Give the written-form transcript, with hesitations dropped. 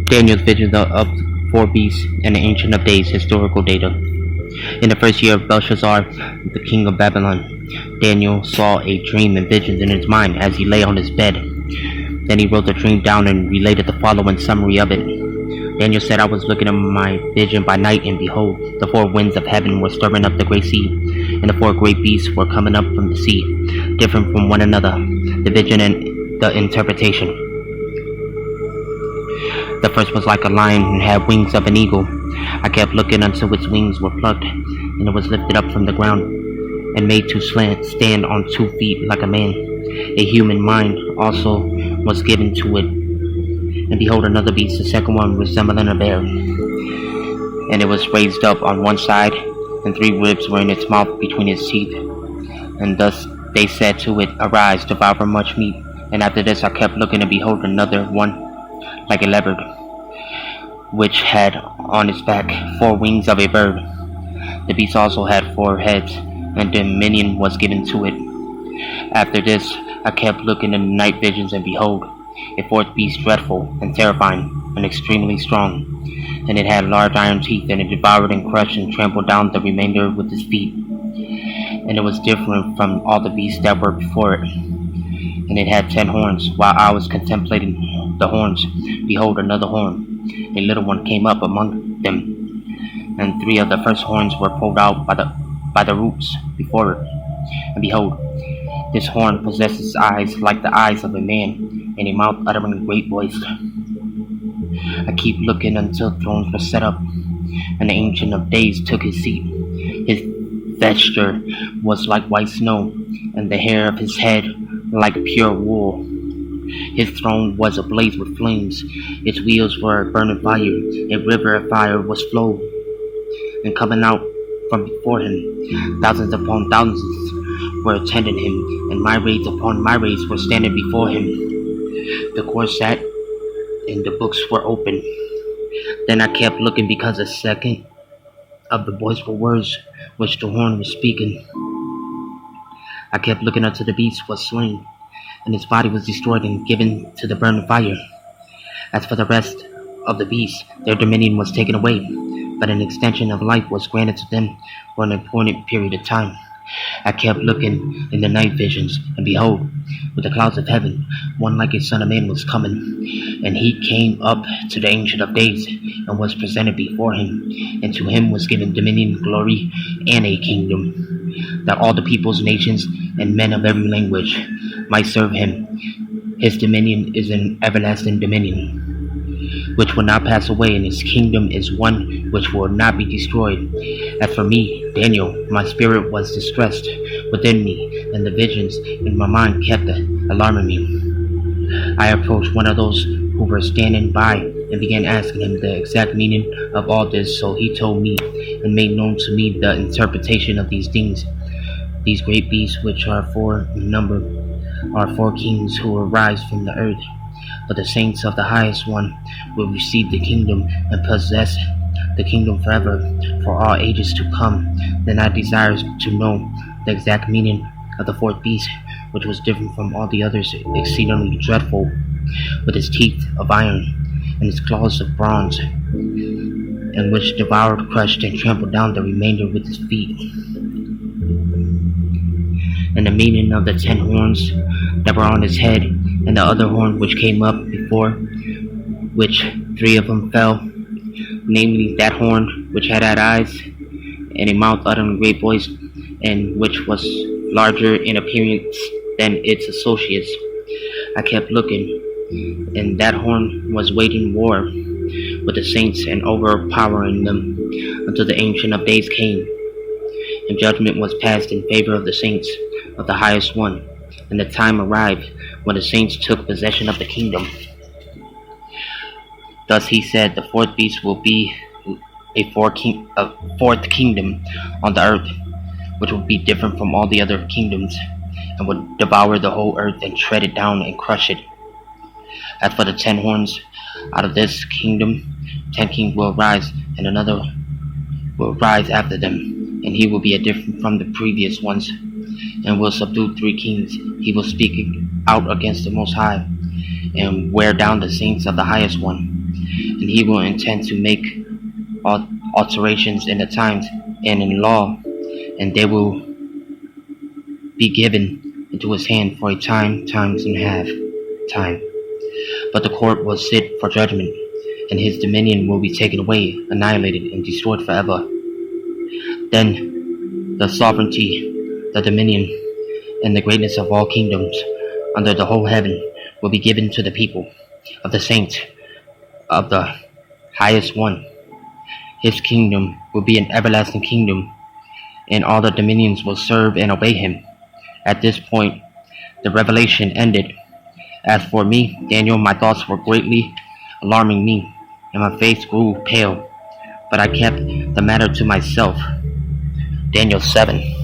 Daniel's vision of four beasts and the Ancient of Days historical data. In the first year of Belshazzar, the king of Babylon, Daniel saw a dream and visions in his mind as he lay on his bed. Then he wrote the dream down and related the following summary of it. Daniel said, I was looking at my vision by night, and behold, the four winds of heaven were stirring up the great sea, and the four great beasts were coming up from the sea, different from one another, the vision and the interpretation. The first was like a lion and had wings of an eagle. I kept looking until its wings were plucked, and it was lifted up from the ground and made to stand on 2 feet like a man. A human mind also was given to it. And behold, another beast, the second one resembling a bear. And it was raised up on one side, and 3 ribs were in its mouth between its teeth. And thus they said to it, Arise, devour much meat. And after this I kept looking, and behold, another one like a leopard, which had on its back 4 wings of a bird. The beast also had 4 heads, and dominion was given to it. After this I kept looking in the night visions, and behold, a 4th beast, dreadful and terrifying and extremely strong. And it had large iron teeth, and it devoured and crushed and trampled down the remainder with its feet. And it was different from all the beasts that were before it. And it had 10 horns. While I was contemplating the horns, behold, another horn, a little one, came up among them. And 3 of the first horns were pulled out by the roots before it. And behold, this horn possesses eyes like the eyes of a man, and a mouth uttering a great voice. I keep looking until thrones were set up, and the Ancient of Days took his seat. His vesture was like white snow, and the hair of his head like pure wool. His throne was ablaze with flames. Its wheels were a burning fire. A river of fire was flowing and coming out from before him. Thousands upon thousands were attending him, and myriads upon myriads were standing before him. The court sat, and the books were open. Then I kept looking, because a second of the voice were words which the horn was speaking. I kept looking until the beast was slain, and his body was destroyed and given to the burning fire. As for the rest of the beasts, their dominion was taken away, but an extension of life was granted to them for an appointed period of time. I kept looking in the night visions, and behold, with the clouds of heaven, one like a son of man was coming. And he came up to the Ancient of Days, and was presented before him. And to him was given dominion, glory, and a kingdom, that all the peoples, nations, and men of every language might serve him. His dominion is an everlasting dominion, which will not pass away, and his kingdom is one which will not be destroyed. As for me, Daniel, my spirit was distressed within me, and the visions in my mind kept alarming me. I approached one of those who were standing by, and began asking him the exact meaning of all this. So he told me, and made known to me the interpretation of these things. These great beasts, which are 4 in number, are 4 kings who will rise from the earth. But the saints of the highest one will receive the kingdom and possess the kingdom forever, for all ages to come. Then I desired to know the exact meaning of the 4th beast, which was different from all the others, exceedingly dreadful, with its teeth of iron and its claws of bronze, and which devoured, crushed, and trampled down the remainder with its feet. And the meaning of the 10 horns that were on his head, and the other horn which came up before, which 3 of them fell, namely that horn which had eyes, and a mouth uttering a great voice, and which was larger in appearance than its associates. I kept looking, and that horn was waging war with the saints and overpowering them, until the Ancient of Days came, and judgment was passed in favor of the saints of the highest one. And the time arrived when the saints took possession of the kingdom. Thus he said, the 4th beast will be a 4th kingdom on the earth, which will be different from all the other kingdoms, and will devour the whole earth and tread it down and crush it. As for the 10 horns, out of this kingdom 10 kings will rise, and another will rise after them, and he will be different from the previous ones, and will subdue 3 kings. He will speak out against the Most High, and wear down the saints of the highest one. and he will intend to make alterations in the times and in law, and they will be given into his hand for a time, times and half time. But the court will sit for judgment, and his dominion will be taken away, annihilated, and destroyed forever. Then the sovereignty, the dominion, and the greatness of all kingdoms under the whole heaven will be given to the people of the saints of the highest one. His kingdom will be an everlasting kingdom, and all the dominions will serve and obey him. At this point, the revelation ended. As for me, Daniel, my thoughts were greatly alarming me, and my face grew pale, but I kept the matter to myself. Daniel 7.